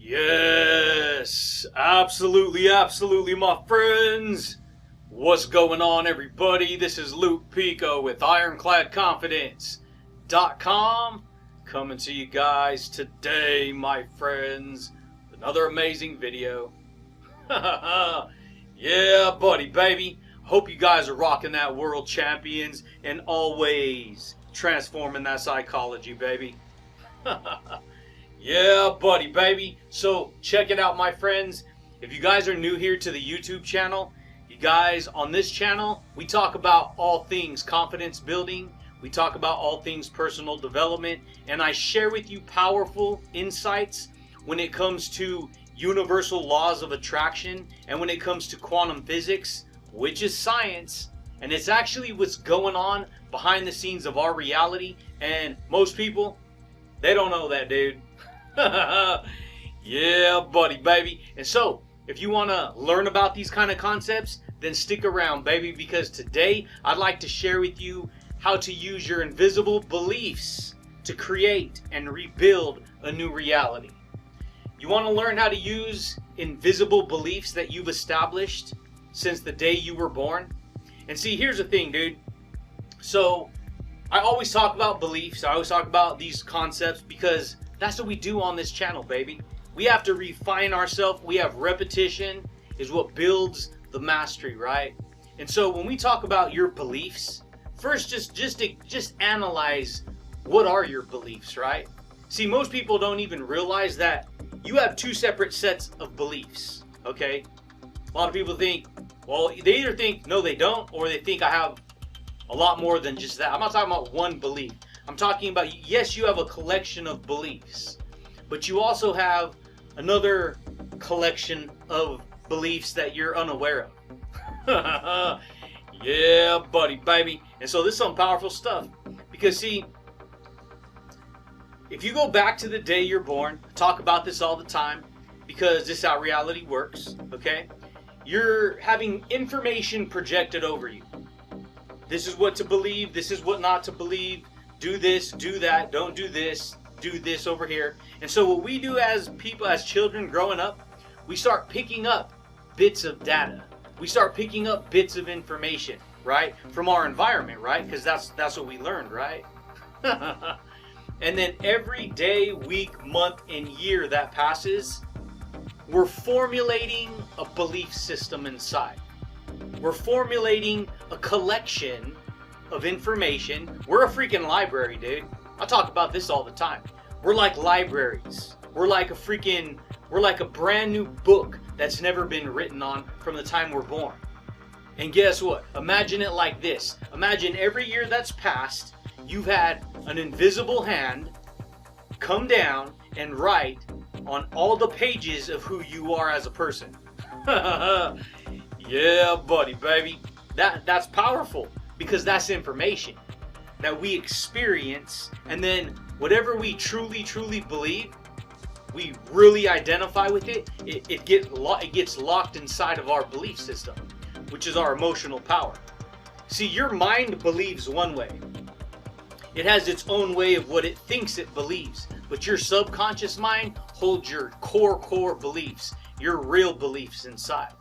Yes, absolutely, my friends. What's going on, everybody? This is Luke Pico with IroncladConfidence.com coming to you guys today, my friends. Another amazing video. Yeah, buddy, baby. Hope you guys are rocking that world champions and always transforming that psychology, baby. Yeah, buddy, baby. So check it out, my friends. If you guys are new here to the YouTube channel, you guys, on this channel, we talk about all things confidence building. We talk about all things personal development. And I share with you powerful insights when it comes to universal laws of attraction and when it comes to quantum physics, which is science. And it's actually what's going on behind the scenes of our reality. And most people, they don't know that, dude. Yeah, buddy, baby. And so, if you want to learn about these kind of concepts, then stick around, baby, because today I'd like to share with you how to use your invisible beliefs to create and rebuild a new reality. You want to learn how to use invisible beliefs that you've established since the day you were born? And see, here's the thing, dude. So, I always talk about beliefs. I always talk about these concepts because that's what we do on this channel, baby. We have to refine ourselves. We have repetition is what builds the mastery, right? And so when we talk about your beliefs, first just analyze what are your beliefs, right? See, most people don't even realize that you have two separate sets of beliefs, okay? A lot of people think, well, they either think, no, they don't, or they think I have a lot more than just that. I'm not talking about one belief. I'm talking about, yes, you have a collection of beliefs, but you also have another collection of beliefs that you're unaware of. Yeah, buddy, baby. And so this is some powerful stuff. Because see, if you go back to the day you're born, I talk about this all the time because this is how reality works, okay? You're having information projected over you. This is what to believe, this is what not to believe. Do this, do that, don't do this over here. And so what we do as people, as children growing up, we start picking up bits of data. We start picking up bits of information, right? From our environment, right? Because that's what we learned, right? And then every day, week, month, and year that passes, we're formulating a belief system inside. We're formulating a collection of information. We're a freaking library, dude. I talk about this all the time. We're like libraries. We're like a brand new book that's never been written on from the time we're born. And guess what? Imagine it like this. Imagine every year that's passed, you've had an invisible hand come down and write on all the pages of who you are as a person. Yeah, buddy, baby. That's powerful. Because that's information that we experience, and then whatever we truly believe, we really identify with it. It gets locked inside of our belief system, which is our emotional power. See, your mind believes one way. It has its own way of what it thinks it believes, but your subconscious mind holds your core beliefs, your real beliefs inside.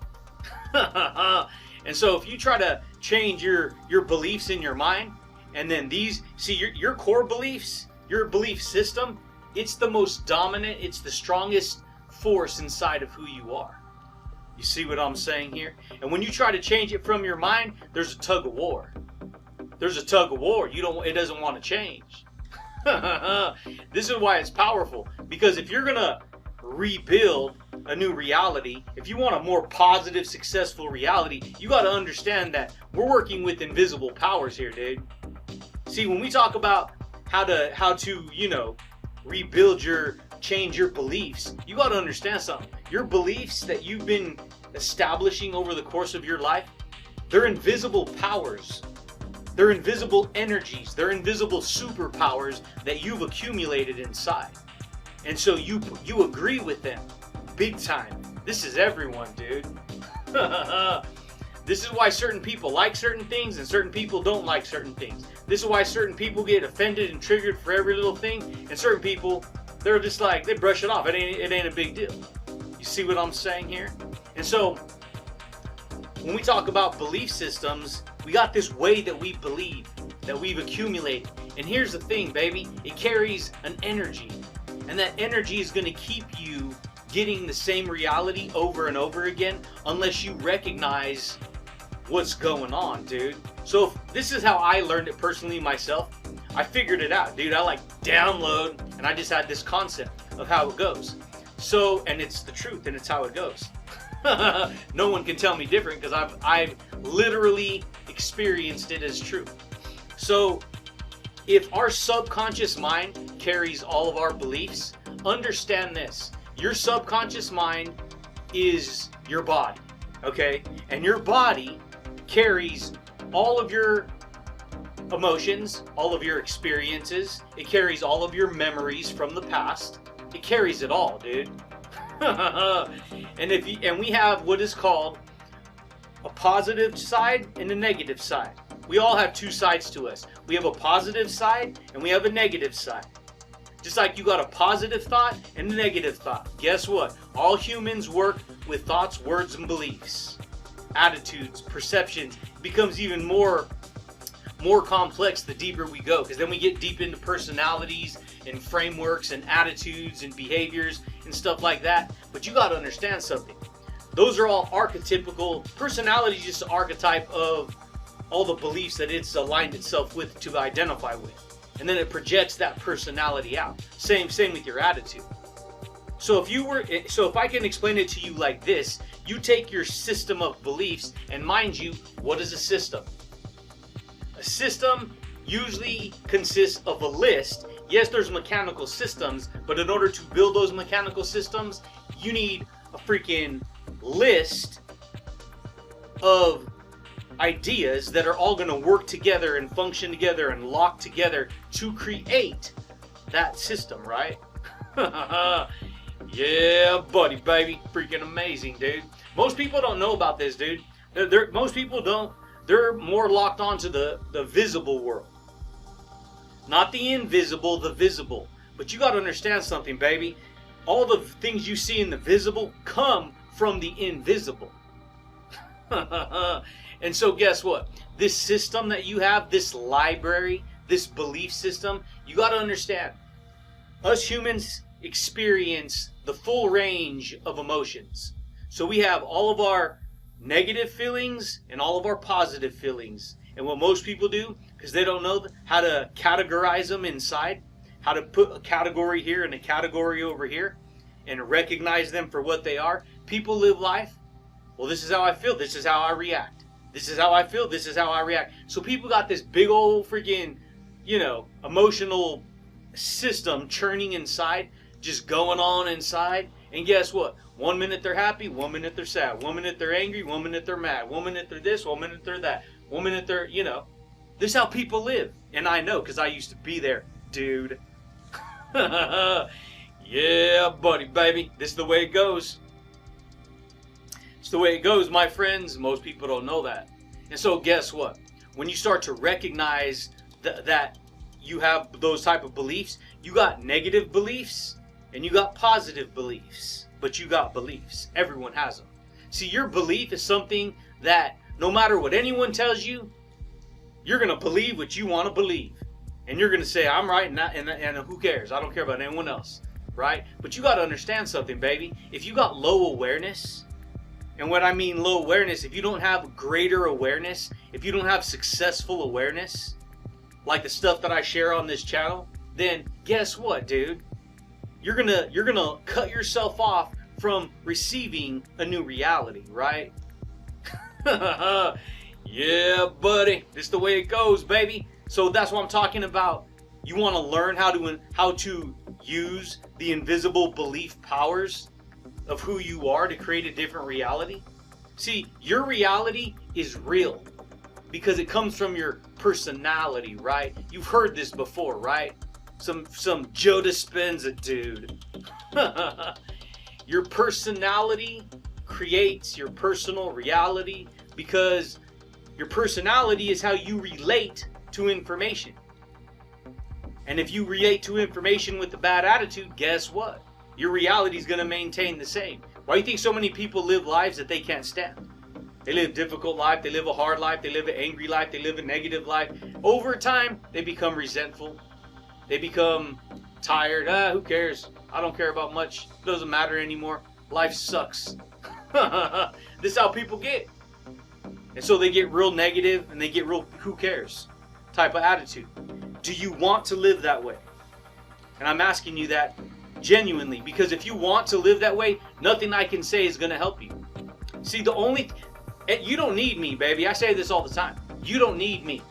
And so if you try to change your beliefs in your mind, and then your core beliefs, your belief system, it's the most dominant, it's the strongest force inside of who you are. You see what I'm saying here? And when you try to change it from your mind, there's a tug of war. There's a tug of war. It doesn't want to change. This is why it's powerful. Because if you're going to rebuild a new reality, if you want a more positive, successful reality, you got to understand that we're working with invisible powers here, dude. See, when we talk about how to rebuild change your beliefs, you got to understand something. Your beliefs that you've been establishing over the course of your life, they're invisible powers. They're invisible energies. They're invisible superpowers that you've accumulated inside. And so you agree with them big time. This is everyone, dude. This is why certain people like certain things and certain people don't like certain things. This is why certain people get offended and triggered for every little thing, and certain people, They're just like, they brush it off. It ain't a big deal. You see what I'm saying here? And so when we talk about belief systems, we got this way that we believe, that we've accumulated. And here's the thing, baby, it carries an energy. And that energy is going to keep you getting the same reality over and over again unless you recognize what's going on, dude. So this is how I learned it personally myself. I figured it out, dude. I like download, and I just had this concept of how it goes. So, and it's the truth, and it's how it goes. No one can tell me different because I've literally experienced it as true. So if our subconscious mind carries all of our beliefs, understand this. Your subconscious mind is your body, okay? And your body carries all of your emotions, all of your experiences. It carries all of your memories from the past. It carries it all, dude. And we have what is called a positive side and a negative side. We all have two sides to us. We have a positive side and we have a negative side. Just like you got a positive thought and a negative thought. Guess what? All humans work with thoughts, words, and beliefs. Attitudes, perceptions. It becomes even more complex the deeper we go, because then we get deep into personalities and frameworks and attitudes and behaviors and stuff like that. But you got to understand something. Those are all archetypical. Personality is just an archetype of all the beliefs that it's aligned itself with to identify with. And then it projects that personality out. Same with your attitude. So if I can explain it to you like this, you take your system of beliefs, and mind you, what is a system? A system usually consists of a list. Yes, there's mechanical systems, but in order to build those mechanical systems, you need a freaking list of ideas that are all going to work together and function together and lock together to create that system, right? Yeah, buddy, baby. Freaking amazing, dude. Most people don't know about this, dude. Most people don't. They're more locked onto the visible world. Not the invisible, the visible. But you got to understand something, baby. All the things you see in the visible come from the invisible. And so guess what? This system that you have, this library, this belief system, you got to understand. Us humans experience the full range of emotions. So we have all of our negative feelings and all of our positive feelings. And what most people do, because they don't know how to categorize them inside, how to put a category here and a category over here, and recognize them for what they are, people live life. Well, this is how I feel. This is how I react. This is how I feel. This is how I react. So people got this big old freaking, emotional system churning inside, just going on inside. And guess what? 1 minute they're happy, 1 minute they're sad. 1 minute they're angry, 1 minute they're mad. 1 minute they're this, 1 minute they're that. 1 minute they're, This is how people live. And I know, because I used to be there, dude. Yeah, buddy, baby. This is the way it goes. It's the way it goes, my friends. Most people don't know that. And so guess what? When you start to recognize that you have those type of beliefs, you got negative beliefs and you got positive beliefs. But you got beliefs. Everyone has them. See, your belief is something that no matter what anyone tells you, you're going to believe what you want to believe. And you're going to say, I'm right, and who cares? I don't care about anyone else. Right? But you got to understand something, baby. If you got low awareness, and what I mean low awareness, if you don't have greater awareness, if you don't have successful awareness, like the stuff that I share on this channel, then guess what, dude? You're gonna cut yourself off from receiving a new reality, right? Yeah, buddy. This is the way it goes, baby. So that's what I'm talking about. You want to learn how to use the invisible belief powers of who you are to create a different reality? See, your reality is real because it comes from your personality, right? You've heard this before, right? Some Joe Dispenza dude. Your personality creates your personal reality because your personality is how you relate to information. And if you react to information with a bad attitude, guess what? Your reality is going to maintain the same. Why do you think so many people live lives that they can't stand? They live a difficult life, they live a hard life, they live an angry life, they live a negative life. Over time, they become resentful. They become tired. Who cares? I don't care about much. It doesn't matter anymore. Life sucks. This is how people get. And so they get real negative and they get real who cares type of attitude. Do you want to live that way? And I'm asking you that genuinely, because if you want to live that way, nothing I can say is going to help you. See, you don't need me, baby. I say this all the time. You don't need me.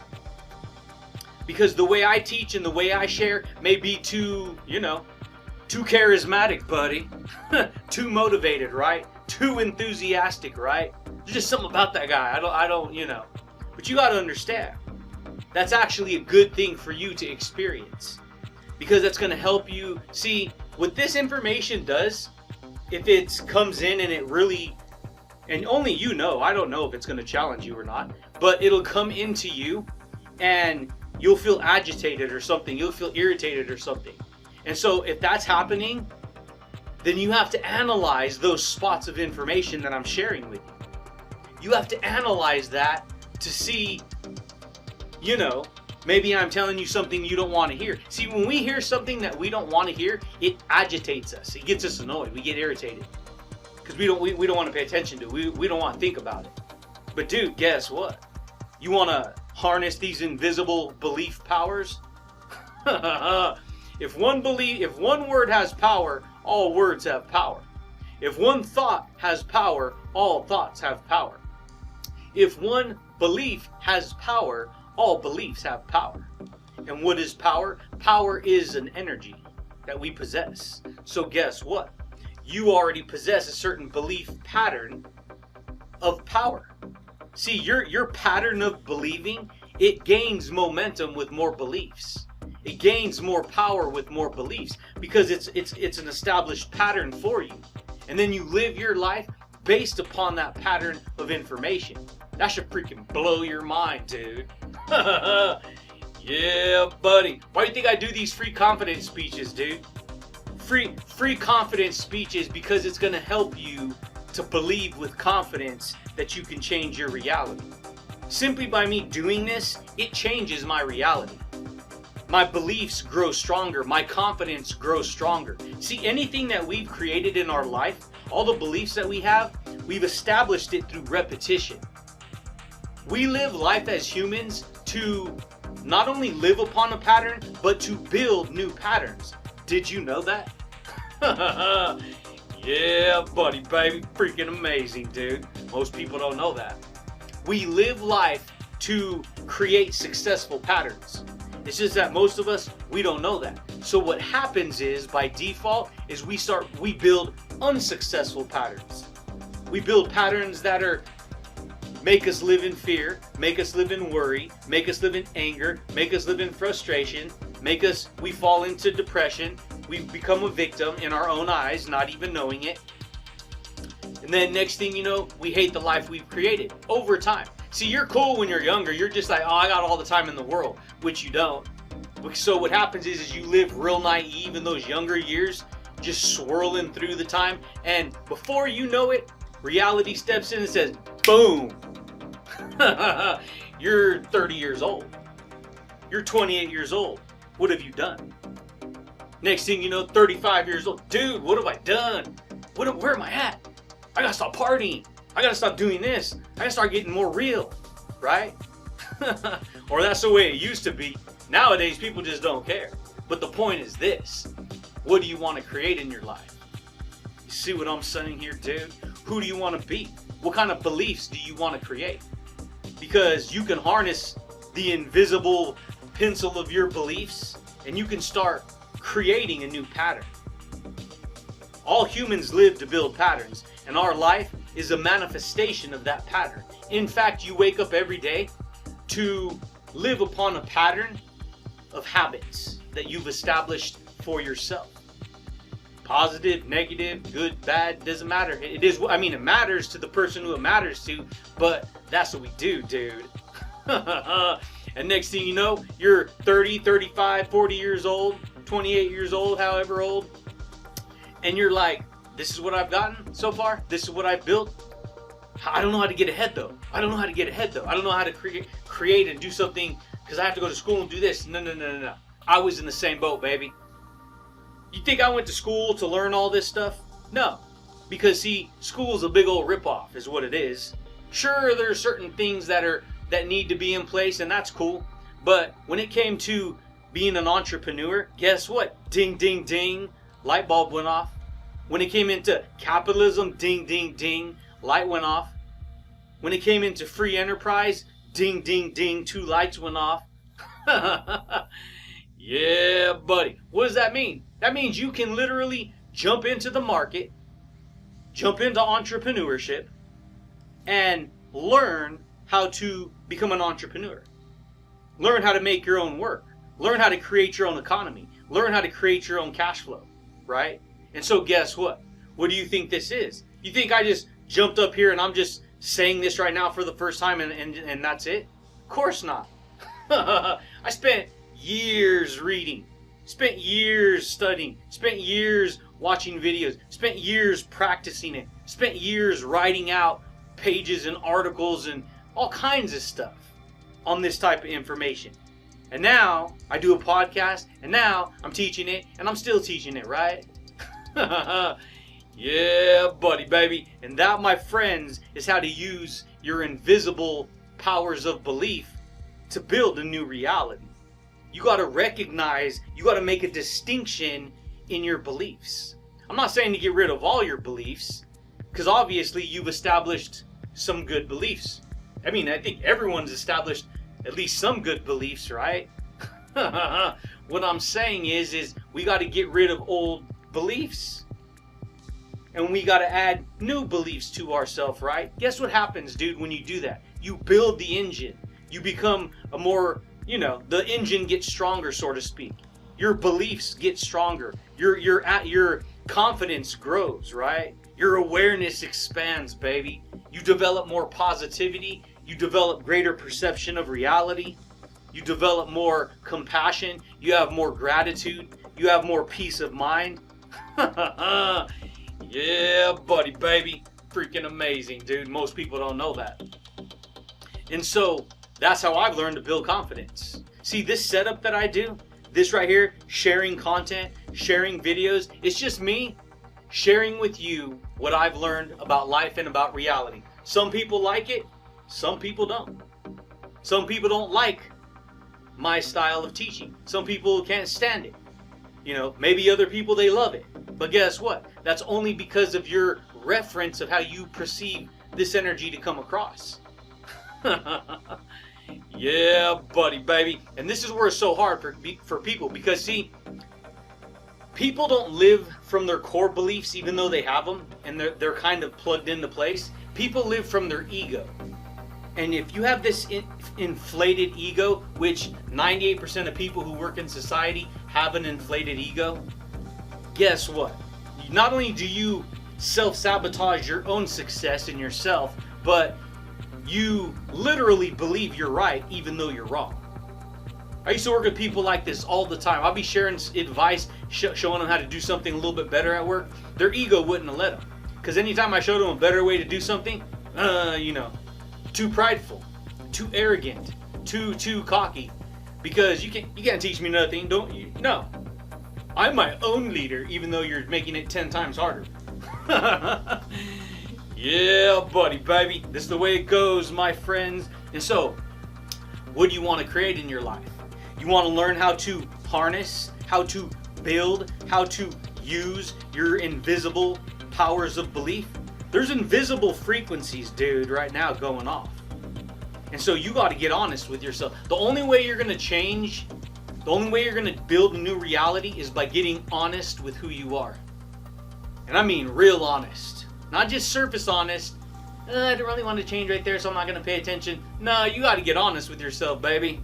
Because the way I teach and the way I share may be too charismatic, buddy. Too motivated, right? Too enthusiastic, right? There's just something about that guy. I don't. But you got to understand, that's actually a good thing for you to experience. Because that's going to help you see what this information does. If it comes in and it really, and only you know, I don't know if it's going to challenge you or not, but it'll come into you and you'll feel agitated or something. You'll feel irritated or something. And so if that's happening, then you have to analyze those spots of information that I'm sharing with you. You have to analyze that to see, maybe I'm telling you something you don't want to hear. See, when we hear something that we don't want to hear, it agitates us. It gets us annoyed. We get irritated. Because we don't want to pay attention to it. We don't want to think about it. But dude, guess what? You want to harness these invisible belief powers? If one word has power, all words have power. If one thought has power, all thoughts have power. If one belief has power, all beliefs have power. And what is power? Power is an energy that we possess. So guess what? You already possess a certain belief pattern of power. See, your pattern of believing, it gains momentum with more beliefs. It gains more power with more beliefs because it's an established pattern for you. And then you live your life based upon that pattern of information. That should freaking blow your mind, dude. Yeah, buddy. Why do you think I do these free confidence speeches, dude? Free confidence speeches because it's going to help you to believe with confidence that you can change your reality. Simply by me doing this, it changes my reality. My beliefs grow stronger. My confidence grows stronger. See, anything that we've created in our life, all the beliefs that we have, we've established it through repetition. We live life as humans to not only live upon a pattern, but to build new patterns. Did you know that? Yeah, buddy, baby. Freaking amazing, dude. Most people don't know that. We live life to create successful patterns. It's just that most of us, we don't know that. So what happens is, by default, is we build unsuccessful patterns. We build patterns that make us live in fear, make us live in worry, make us live in anger, make us live in frustration, we fall into depression, we become a victim in our own eyes, not even knowing it. And then next thing you know, we hate the life we've created over time. See, you're cool when you're younger. You're just like, oh, I got all the time in the world, which you don't. So what happens is you live real naive in those younger years, just swirling through the time. And before you know it, reality steps in and says, boom. You're 30 years old. You're 28 years old. What have you done? Next thing you know, 35 years old. Dude, what have I done? Where am I at? I gotta stop partying. I gotta stop doing this. I gotta start getting more real, right? Or that's the way it used to be. Nowadays, people just don't care. But the point is this. What do you want to create in your life? You see what I'm saying here, dude? Who do you want to be? What kind of beliefs do you want to create? Because you can harness the invisible pencil of your beliefs and you can start creating a new pattern. All humans live to build patterns, and our life is a manifestation of that pattern. In fact, you wake up every day to live upon a pattern of habits that you've established for yourself. Positive, negative, good, bad, doesn't matter. It matters to the person who it matters to, but that's what we do, dude. And next thing you know, you're 30, 35, 40 years old, 28 years old, however old. And you're like, this is what I've gotten so far. This is what I've built. I don't know how to get ahead though. I don't know how to get ahead though. I don't know how to create and do something because I have to go to school and do this. No. I was in the same boat, baby. You think I went to school to learn all this stuff? No. Because see, school's a big old ripoff is what it is. Sure, there are certain things that need to be in place, and that's cool. But when it came to being an entrepreneur, guess what? Ding, ding, ding. Light bulb went off. When it came into capitalism, ding, ding, ding. Light went off. When it came into free enterprise, ding, ding, ding. 2 lights went off. Yeah, buddy. What does that mean? That means you can literally jump into the market, jump into entrepreneurship, and learn how to become an entrepreneur. Learn how to make your own work. Learn how to create your own economy. Learn how to create your own cash flow, right? And so guess what? What do you think this is? You think I just jumped up here and I'm just saying this right now for the first time and that's it? Of course not. I spent years reading, spent years studying, spent years watching videos, spent years practicing it, spent years writing out pages and articles and all kinds of stuff on this type of information. And now I do a podcast, and now I'm teaching it, and I'm still teaching it, right? Yeah, buddy, baby. And that, my friends, is how to use your invisible powers of belief to build a new reality. You got to recognize, you got to make a distinction in your beliefs. I'm not saying to get rid of all your beliefs, because obviously you've established some good beliefs. I mean, I think everyone's established at least some good beliefs, right? What I'm saying is we got to get rid of old beliefs. And we got to add new beliefs to ourselves, right? Guess what happens, dude, when you do that? You build the engine. You become a more, the engine gets stronger, so to speak. Your beliefs get stronger. Your confidence grows, right? Your awareness expands, baby. You develop more positivity. You develop greater perception of reality. You develop more compassion. You have more gratitude. You have more peace of mind. Yeah, buddy, baby. Freaking amazing, dude. Most people don't know that. And so that's how I've learned to build confidence. See, this setup that I do, this right here, sharing content, sharing videos, it's just me sharing with you what I've learned about life and about reality. Some people like it, some people don't. Some people don't like my style of teaching. Some people can't stand it. Maybe other people, they love it. But guess what? That's only because of your reference of how you perceive this energy to come across. Yeah, buddy, baby. And this is where it's so hard for people, because see, people don't live from their core beliefs even though they have them and they're kind of plugged into place. People live from their ego. And if you have this inflated ego, which 98% of people who work in society have an inflated ego, guess what? Not only do you self-sabotage your own success in yourself, but you literally believe you're right even though you're wrong. I used to work with people like this all the time. I'll be sharing advice, showing them how to do something a little bit better at work. Their ego wouldn't have let them. Because anytime I showed them a better way to do something, too prideful, too arrogant, too cocky. Because you can't teach me nothing, don't you? No. I'm my own leader, even though you're making it 10 times harder. Yeah, buddy, baby. This is the way it goes, my friends. And so, what do you want to create in your life? You want to learn how to harness, how to build, how to use your invisible powers of belief? There's invisible frequencies, dude, right now going off. And so you got to get honest with yourself. The only way you're going to change, the only way you're going to build a new reality is by getting honest with who you are. And I mean real honest. Not just surface honest. I don't really want to change right there, so I'm not going to pay attention. No, you got to get honest with yourself, baby.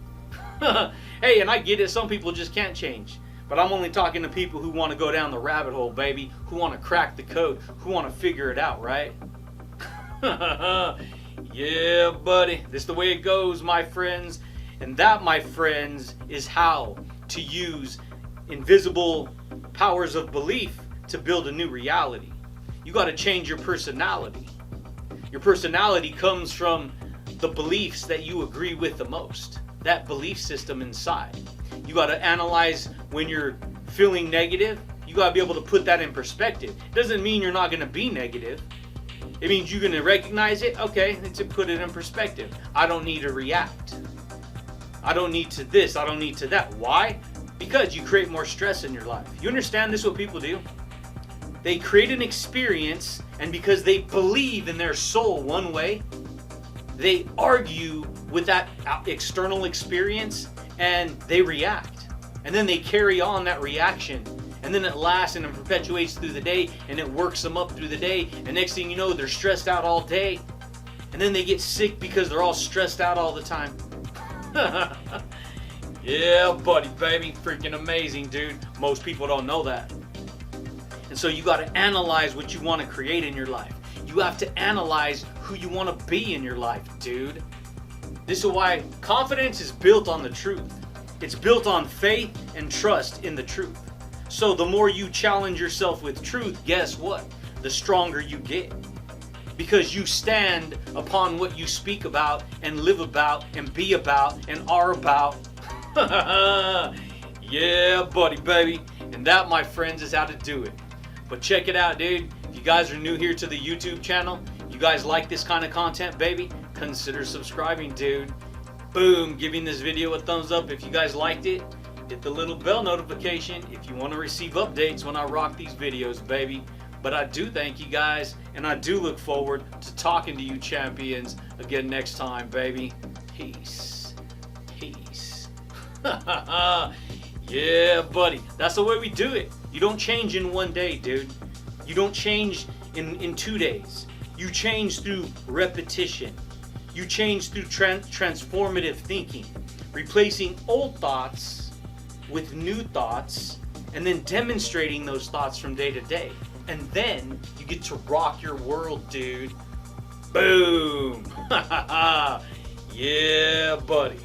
Hey, and I get it. Some people just can't change. But I'm only talking to people who want to go down the rabbit hole, baby. Who want to crack the code. Who want to figure it out, right? Yeah, buddy. This is the way it goes, my friends. And that, my friends, is how to use invisible powers of belief to build a new reality. You got to change your personality. Your personality comes from the beliefs that you agree with the most. That belief system inside. You got to analyze when you're feeling negative. You got to be able to put that in perspective. It doesn't mean you're not going to be negative. It means you're going to recognize it. Okay, to put it in perspective. I don't need to react. I don't need to this. I don't need to that. Why? Because you create more stress in your life. You understand this? What people do? They create an experience, and because they believe in their soul one way, they argue with that external experience and they react. And then they carry on that reaction. And then it lasts and it perpetuates through the day, and it works them up through the day. And next thing you know, they're stressed out all day. And then they get sick because they're all stressed out all the time. Yeah, buddy, baby. Freaking amazing, dude. Most people don't know that. And so you got to analyze what you want to create in your life. You have to analyze who you want to be in your life, dude. This is why confidence is built on the truth. It's built on faith and trust in the truth. So the more you challenge yourself with truth, guess what? The stronger you get. Because you stand upon what you speak about and live about and be about and are about. Yeah, buddy, baby. And that, my friends, is how to do it. But check it out, dude. If you guys are new here to the YouTube channel, you guys like this kind of content, baby, consider subscribing, dude. Boom, giving this video a thumbs up if you guys liked it. Hit the little bell notification if you want to receive updates when I rock these videos, baby. But I do thank you guys, and I do look forward to talking to you champions again next time, baby. Peace. Peace. Yeah, buddy. That's the way we do it. You don't change in one day, dude. You don't change in 2 days. You change through repetition. You change through transformative thinking. Replacing old thoughts with new thoughts, and then demonstrating those thoughts from day to day. And then you get to rock your world, dude. Boom. Yeah, buddy.